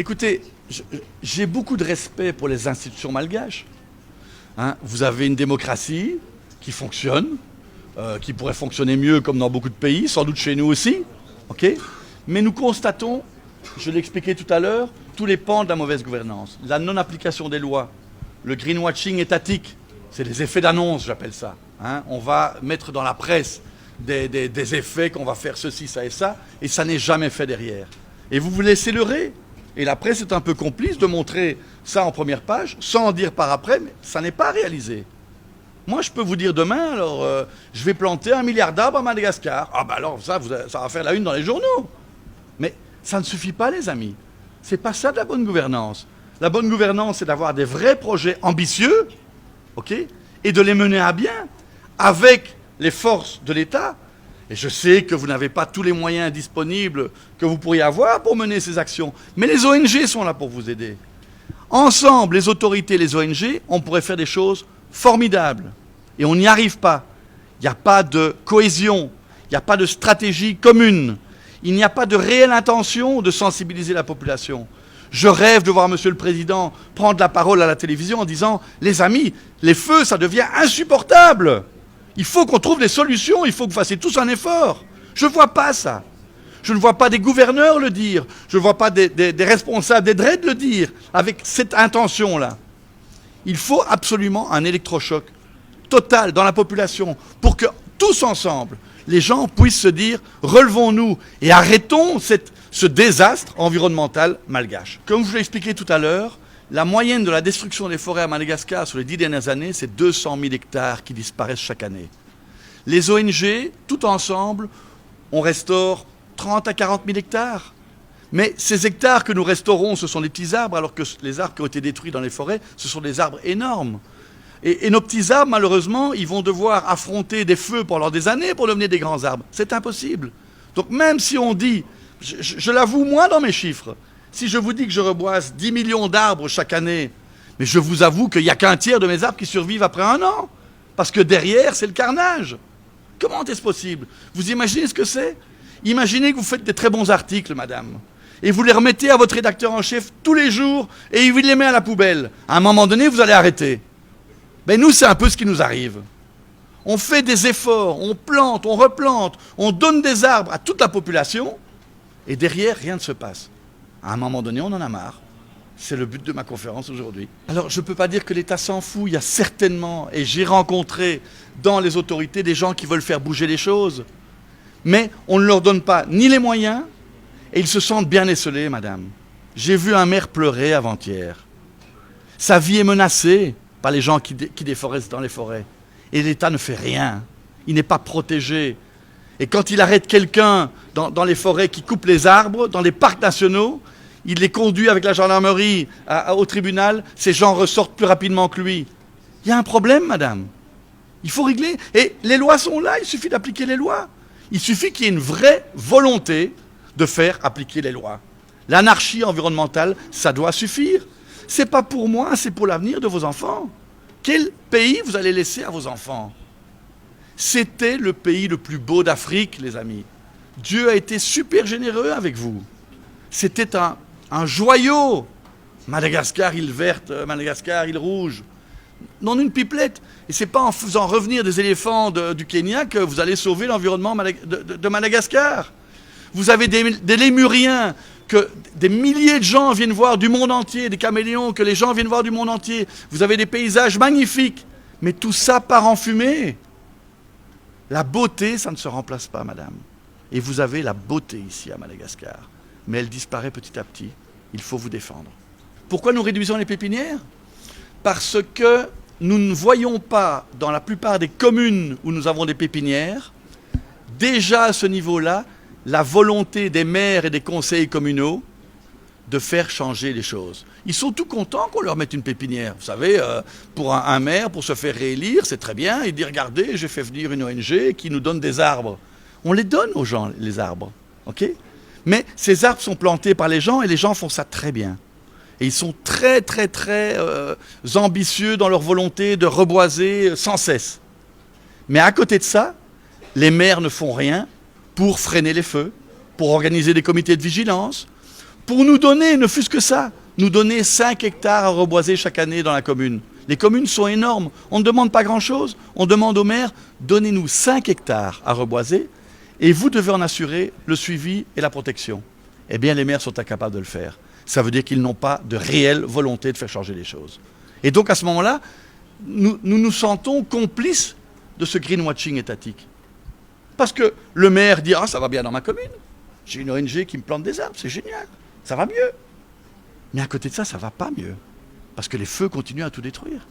Écoutez, j'ai beaucoup de respect pour les institutions malgaches. Hein, vous avez une démocratie qui fonctionne, qui pourrait fonctionner mieux comme dans beaucoup de pays, sans doute chez nous aussi. Okay, mais nous constatons, je l'ai expliqué tout à l'heure, tous les pans de la mauvaise gouvernance. La non-application des lois, le greenwashing étatique, c'est les effets d'annonce, j'appelle ça. Hein, on va mettre dans la presse des effets qu'on va faire ceci, ça, et ça n'est jamais fait derrière. Et vous vous laissez leurrer. Et la presse est un peu complice de montrer ça en première page, sans en dire par après, mais ça n'est pas réalisé. Moi, je peux vous dire demain, alors, je vais planter 1 milliard d'arbres à Madagascar. Ah ben alors, ça va faire la une dans les journaux. Mais ça ne suffit pas, les amis. C'est pas ça de la bonne gouvernance. La bonne gouvernance, c'est d'avoir des vrais projets ambitieux, ok, et de les mener à bien avec les forces de l'État. Et je sais que vous n'avez pas tous les moyens disponibles que vous pourriez avoir pour mener ces actions. Mais les ONG sont là pour vous aider. Ensemble, les autorités et les ONG, on pourrait faire des choses formidables. Et on n'y arrive pas. Il n'y a pas de cohésion. Il n'y a pas de stratégie commune. Il n'y a pas de réelle intention de sensibiliser la population. Je rêve de voir Monsieur le Président prendre la parole à la télévision en disant « Les amis, les feux, ça devient insupportable. Il faut qu'on trouve des solutions, il faut que vous fassiez tous un effort. » Je ne vois pas ça. Je ne vois pas des gouverneurs le dire. Je ne vois pas des responsables des DRED le dire avec cette intention-là. Il faut absolument un électrochoc total dans la population pour que tous ensemble, les gens puissent se dire « Relevons-nous et arrêtons ce désastre environnemental malgache. » Comme je vous l'ai expliqué tout à l'heure, la moyenne de la destruction des forêts à Madagascar sur les 10 dernières années, c'est 200 000 hectares qui disparaissent chaque année. Les ONG, tout ensemble, on restaure 30 à 40 000 hectares. Mais ces hectares que nous restaurons, ce sont des petits arbres, alors que les arbres qui ont été détruits dans les forêts, ce sont des arbres énormes. Et nos petits arbres, malheureusement, ils vont devoir affronter des feux pendant des années pour devenir des grands arbres. C'est impossible. Donc même si on dit, je l'avoue moi dans mes chiffres, si je vous dis que je reboise 10 millions d'arbres chaque année, mais je vous avoue qu'il n'y a qu'un tiers de mes arbres qui survivent après 1 an. Parce que derrière, c'est le carnage. Comment est-ce possible? Vous imaginez ce que c'est? Imaginez que vous faites des très bons articles, madame, et vous les remettez à votre rédacteur en chef tous les jours, et il les met à la poubelle. À un moment donné, vous allez arrêter. Ben nous, c'est un peu ce qui nous arrive. On fait des efforts, on plante, on replante, on donne des arbres à toute la population, et derrière, rien ne se passe. À un moment donné, on en a marre. C'est le but de ma conférence aujourd'hui. Alors, je ne peux pas dire que l'État s'en fout. Il y a certainement, et j'ai rencontré dans les autorités des gens qui veulent faire bouger les choses. Mais on ne leur donne pas ni les moyens, et ils se sentent bien esselés, madame. J'ai vu un maire pleurer avant-hier. Sa vie est menacée par les gens qui déforestent dans les forêts. Et l'État ne fait rien. Il n'est pas protégé. Et quand il arrête quelqu'un dans les forêts qui coupe les arbres, dans les parcs nationaux, il les conduit avec la gendarmerie au tribunal, ces gens ressortent plus rapidement que lui. Il y a un problème, madame. Il faut régler. Et les lois sont là, il suffit d'appliquer les lois. Il suffit qu'il y ait une vraie volonté de faire appliquer les lois. L'anarchie environnementale, ça doit suffire. C'est pas pour moi, c'est pour l'avenir de vos enfants. Quel pays vous allez laisser à vos enfants? C'était le pays le plus beau d'Afrique, les amis. Dieu a été super généreux avec vous. C'était un joyau. Madagascar, île verte, Madagascar, île rouge. Non une pipelette. Et c'est pas en faisant revenir des éléphants du Kenya que vous allez sauver l'environnement de Madagascar. Vous avez des lémuriens que des milliers de gens viennent voir du monde entier, des caméléons que les gens viennent voir du monde entier. Vous avez des paysages magnifiques. Mais tout ça part en fumée. La beauté, ça ne se remplace pas, madame. Et vous avez la beauté ici à Madagascar. Mais elle disparaît petit à petit. Il faut vous défendre. Pourquoi nous réduisons les pépinières? Parce que nous ne voyons pas, dans la plupart des communes où nous avons des pépinières, déjà à ce niveau-là, la volonté des maires et des conseils communaux de faire changer les choses. Ils sont tout contents qu'on leur mette une pépinière. Vous savez, pour un maire, pour se faire réélire, c'est très bien. Il dit, regardez, j'ai fait venir une ONG qui nous donne des arbres. On les donne aux gens, les arbres. Ok? Mais ces arbres sont plantés par les gens et les gens font ça très bien. Et ils sont très, très, très ambitieux dans leur volonté de reboiser sans cesse. Mais à côté de ça, les maires ne font rien pour freiner les feux, pour organiser des comités de vigilance, pour nous donner, ne fût-ce que ça, nous donner 5 hectares à reboiser chaque année dans la commune. Les communes sont énormes, on ne demande pas grand-chose, on demande au maire, donnez-nous 5 hectares à reboiser et vous devez en assurer le suivi et la protection. Eh bien, les maires sont incapables de le faire. Ça veut dire qu'ils n'ont pas de réelle volonté de faire changer les choses. Et donc, à ce moment-là, nous sentons complices de ce greenwashing étatique. Parce que le maire dit « Ah, ça va bien dans ma commune. J'ai une ONG qui me plante des arbres, c'est génial. Ça va mieux. » Mais à côté de ça, ça ne va pas mieux. Parce que les feux continuent à tout détruire.